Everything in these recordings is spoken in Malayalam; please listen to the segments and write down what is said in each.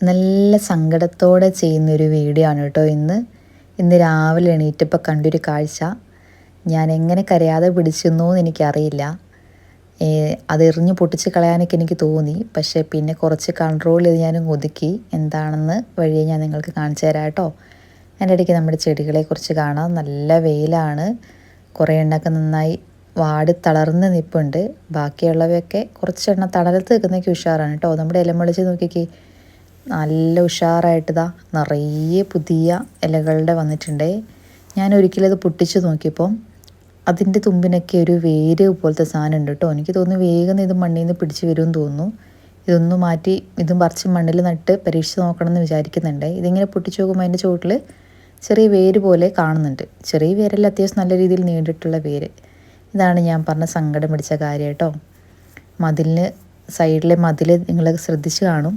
നല്ല സങ്കടത്തോടെ ചെയ്യുന്നൊരു വീഡിയോ ആണ് കേട്ടോ ഇന്ന് രാവിലെ എണീറ്റപ്പോൾ കണ്ടൊരു കാഴ്ച. ഞാൻ എങ്ങനെ കരയാതെ പിടിച്ചെന്നോ എന്ന് എനിക്കറിയില്ല. അത് എറിഞ്ഞ് പൊട്ടിച്ച് കളയാനൊക്കെ എനിക്ക് തോന്നി. പക്ഷേ പിന്നെ കുറച്ച് കൺട്രോൾ ചെയ്ത് ഞാൻ ഒതുക്കി. എന്താണെന്ന് വഴിയെ ഞാൻ നിങ്ങൾക്ക് കാണിച്ചു തരാം കേട്ടോ. അതിൻ്റെ ഇടയ്ക്ക് നമ്മുടെ ചെടികളെക്കുറിച്ച് കാണാം. നല്ല വെയിലാണ്. കുറേ എണ്ണമൊക്കെ നന്നായി വാടി തളർന്ന് നിൽപ്പുണ്ട്. ബാക്കിയുള്ളവയൊക്കെ കുറച്ചെണ്ണം തണലത്ത് നിൽക്കുന്നതൊക്കെ ഉഷാറാണ് കേട്ടോ. നമ്മുടെ ഇലമുളച്ച് നോക്കിക്കേ, നല്ല ഉഷാറായിട്ടിതാ നിറയെ പുതിയ ഇലകളുടെ വന്നിട്ടുണ്ട്. ഞാൻ ഒരിക്കലും അത് പൊട്ടിച്ച് നോക്കിയപ്പം അതിൻ്റെ തുമ്പിനൊക്കെ ഒരു വേര് പോലത്തെ സാധനം ഉണ്ട് കേട്ടോ. എനിക്ക് തോന്നുന്നു വേഗം ഇത് മണ്ണിൽ നിന്ന് പിടിച്ച് വരുമെന്ന് തോന്നുന്നു. ഇതൊന്ന് മാറ്റി ഇതും പറിച്ച് മണ്ണിൽ നട്ട് പരീക്ഷിച്ച് നോക്കണം എന്ന് വിചാരിക്കുന്നുണ്ട്. ഇതിങ്ങനെ പൊട്ടിച്ച് നോക്കുമ്പോൾ അതിൻ്റെ ചുവട്ടിൽ ചെറിയ വേര് പോലെ കാണുന്നുണ്ട്. ചെറിയ വേരല്ല, അത്യാവശ്യം നല്ല രീതിയിൽ നീണ്ടിട്ടുള്ള വേര്. ഇതാണ് ഞാൻ പറഞ്ഞ സങ്കടം പിടിച്ച കാര്യം കേട്ടോ. സൈഡിലെ മതിൽ നിങ്ങൾ ശ്രദ്ധിച്ച് കാണും,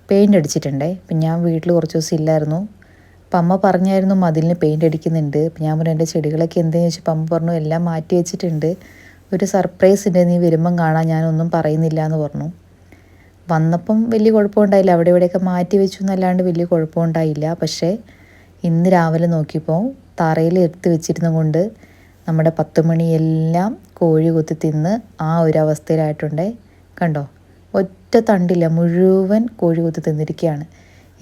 പെയിൻ്റ് അടിച്ചിട്ടുണ്ടേ. അപ്പം ഞാൻ വീട്ടിൽ കുറച്ച് ദിവസം ഇല്ലായിരുന്നു. അപ്പം അമ്മ പറഞ്ഞായിരുന്നു മതിലിന് പെയിൻ്റ് അടിക്കുന്നുണ്ട്. അപ്പം ഞാൻ പറഞ്ഞു എൻ്റെ ചെടികളൊക്കെ എന്തെന്ന് ചോദിച്ചപ്പോൾ അമ്മ പറഞ്ഞു എല്ലാം മാറ്റി വെച്ചിട്ടുണ്ട്, ഒരു സർപ്രൈസ് ഉണ്ട്, നീ വരുമ്പം കാണാൻ, ഞാനൊന്നും പറയുന്നില്ല എന്ന് പറഞ്ഞു. വന്നപ്പം വലിയ കുഴപ്പമുണ്ടായില്ല, അവിടെ ഇവിടെയൊക്കെ മാറ്റി വെച്ചു എന്നല്ലാണ്ട് വലിയ കുഴപ്പമുണ്ടായില്ല. പക്ഷേ ഇന്ന് രാവിലെ നോക്കിയപ്പോൾ തറയിൽ എടുത്ത് വെച്ചിരുന്നത് കൊണ്ട് നമ്മുടെ 10 മണിയെല്ലാം കോഴി കുത്തി തിന്ന് ആ ഒരു അവസ്ഥയിലായിട്ടുണ്ടേ. കണ്ടോ, ഒറ്റ തണ്ടില്ല, മുഴുവൻ കോഴി കുത്തി തിന്നിരിക്കുകയാണ്.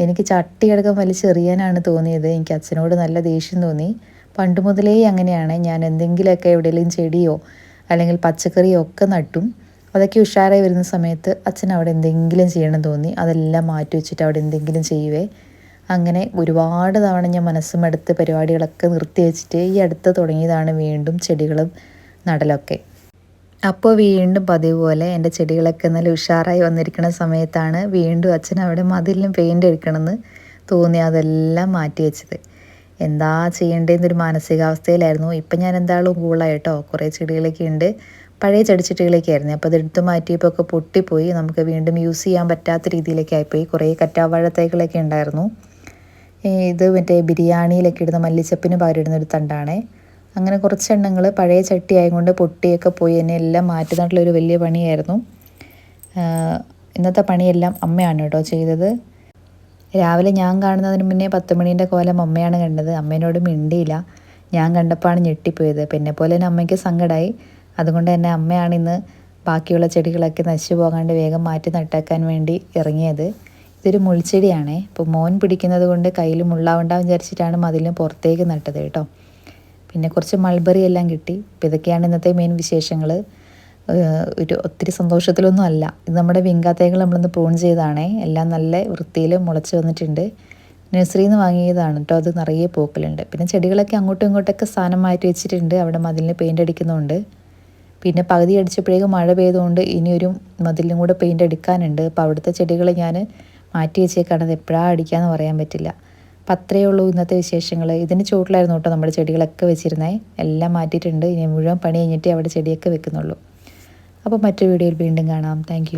എനിക്ക് ചട്ടിയടക്കം വലിച്ചെറിയാനാണ് തോന്നിയത്. എനിക്ക് അച്ഛനോട് നല്ല ദേഷ്യം തോന്നി. പണ്ട് മുതലേ അങ്ങനെയാണ്. ഞാൻ എന്തെങ്കിലുമൊക്കെ എവിടെയെങ്കിലും ചെടിയോ അല്ലെങ്കിൽ പച്ചക്കറിയോ ഒക്കെ നട്ടും അതൊക്കെ ഉഷാറായി വരുന്ന സമയത്ത് അച്ഛൻ അവിടെ എന്തെങ്കിലും ചെയ്യണം തോന്നി അതെല്ലാം മാറ്റി വെച്ചിട്ട് അവിടെ എന്തെങ്കിലും ചെയ്യുവേ. അങ്ങനെ ഒരുപാട് തവണ ഞാൻ മനസ്സുമെടുത്ത് പരിപാടികളൊക്കെ നിർത്തി വെച്ചിട്ട് ഈ അടുത്ത് തുടങ്ങിയതാണ് വീണ്ടും ചെടികളും നടലൊക്കെ. അപ്പോൾ വീണ്ടും പതിവ് പോലെ എൻ്റെ ചെടികളൊക്കെ നല്ല ഉഷാറായി വന്നിരിക്കുന്ന സമയത്താണ് വീണ്ടും അച്ഛൻ അവിടെ മതിലിനും പെയിൻ്റ് അടിക്കണമെന്ന് തോന്നി അതെല്ലാം മാറ്റി വെച്ചത്. എന്താ ചെയ്യേണ്ടതെന്നൊരു മാനസികാവസ്ഥയിലായിരുന്നു. ഇപ്പം ഞാൻ എന്തായാലും കൂളായി കേട്ടോ. കുറേ ചെടികളൊക്കെ ഉണ്ട്, പഴയ ചെടിച്ചട്ടികളൊക്കെ ആയിരുന്നു. അപ്പോൾ അതെടുത്ത് മാറ്റിയപ്പോൾ ഒക്കെ പൊട്ടിപ്പോയി, നമുക്ക് വീണ്ടും യൂസ് ചെയ്യാൻ പറ്റാത്ത രീതിയിലൊക്കെ ആയിപ്പോയി. കുറേ കറ്റാവാഴ തൈകളൊക്കെ ഉണ്ടായിരുന്നു. ഇത് മറ്റേ ബിരിയാണിയിലൊക്കെ ഇടുന്ന മല്ലിച്ചപ്പിന് പകരം ഇടുന്നൊരു തണ്ടാണേ. അങ്ങനെ കുറച്ച് എണ്ണങ്ങൾ പഴയ ചട്ടി ആയതുകൊണ്ട് പൊട്ടിയൊക്കെ പോയി, എന്നെ എല്ലാം മാറ്റുന്നതിലുള്ളൊരു വലിയ പണിയായിരുന്നു. ഇന്നത്തെ പണിയെല്ലാം അമ്മയാണ് കേട്ടോ ചെയ്തത്. രാവിലെ ഞാൻ കാണുന്നതിന് മുന്നേ 10 മണീൻ്റെ കോലം അമ്മയാണ് കണ്ടത്. അമ്മേനോട് മിണ്ടിയില്ല. ഞാൻ കണ്ടപ്പോഴാണ് ഞെട്ടിപ്പോയത്. പിന്നെ പോലെ തന്നെ അമ്മയ്ക്ക് സങ്കടമായി. അതുകൊണ്ട് തന്നെ അമ്മയാണ് ഇന്ന് ബാക്കിയുള്ള ചെടികളൊക്കെ നശിച്ചു പോകാണ്ട് വേഗം മാറ്റി നട്ടാക്കാൻ വേണ്ടി ഇറങ്ങിയത്. ഇതൊരു മുൾച്ചെടിയാണേ. ഇപ്പോൾ മോൻ പിടിക്കുന്നത് കൊണ്ട് കയ്യിൽ മുള്ളാവണ്ടാന്ന് വിചാരിച്ചിട്ടാണ് മതിലിന് പുറത്തേക്ക് നട്ടത് കേട്ടോ. പിന്നെ കുറച്ച് മൾബറി എല്ലാം കിട്ടി. അപ്പോൾ ഇതൊക്കെയാണ് ഇന്നത്തെ മെയിൻ വിശേഷങ്ങൾ. ഒത്തിരി സന്തോഷത്തിലൊന്നും അല്ല. ഇത് നമ്മുടെ വിങ്കാത്തൈകൾ നമ്മളിന്ന് പ്രൂൺ ചെയ്തതാണേ. എല്ലാം നല്ല വൃത്തിയിൽ മുളച്ച് വന്നിട്ടുണ്ട്. നഴ്സറിയിൽ നിന്ന് വാങ്ങിയതാണ് കേട്ടോ. അത് നിറയെ പൂക്കളുണ്ട്. പിന്നെ ചെടികളൊക്കെ അങ്ങോട്ടും ഇങ്ങോട്ടൊക്കെ സ്ഥാനം മാറ്റി വെച്ചിട്ടുണ്ട്. അവിടെ മതിലിന് പെയിൻ്റ് അടിക്കുന്നുണ്ട്. പിന്നെ പകുതി അടിച്ചപ്പോഴേക്കും മഴ പെയ്തുകൊണ്ട് ഇനിയൊരു മതിലിനും കൂടെ പെയിൻ്റ് അടിക്കാനുണ്ട്. അപ്പോൾ അവിടുത്തെ ചെടികൾ ഞാൻ മാറ്റി വെച്ചേക്കാണ്. അത് എപ്പോഴാണ് അടിക്കാമെന്ന് പറയാൻ പറ്റില്ല. അപ്പം അത്രയേ ഉള്ളൂ ഇന്നത്തെ വിശേഷങ്ങൾ. ഇതിന് ചുവട്ടിലായിരുന്നു കേട്ടോ നമ്മുടെ ചെടികളൊക്കെ വെച്ചിരുന്നത്. എല്ലാം മാറ്റിയിട്ടുണ്ട്. ഇനി മുഴുവൻ പണി കഴിഞ്ഞിട്ടേ അവിടെ ചെടിയൊക്കെ വെക്കുന്നുള്ളൂ. അപ്പോൾ മറ്റൊരു വീഡിയോയിൽ വീണ്ടും കാണാം. താങ്ക്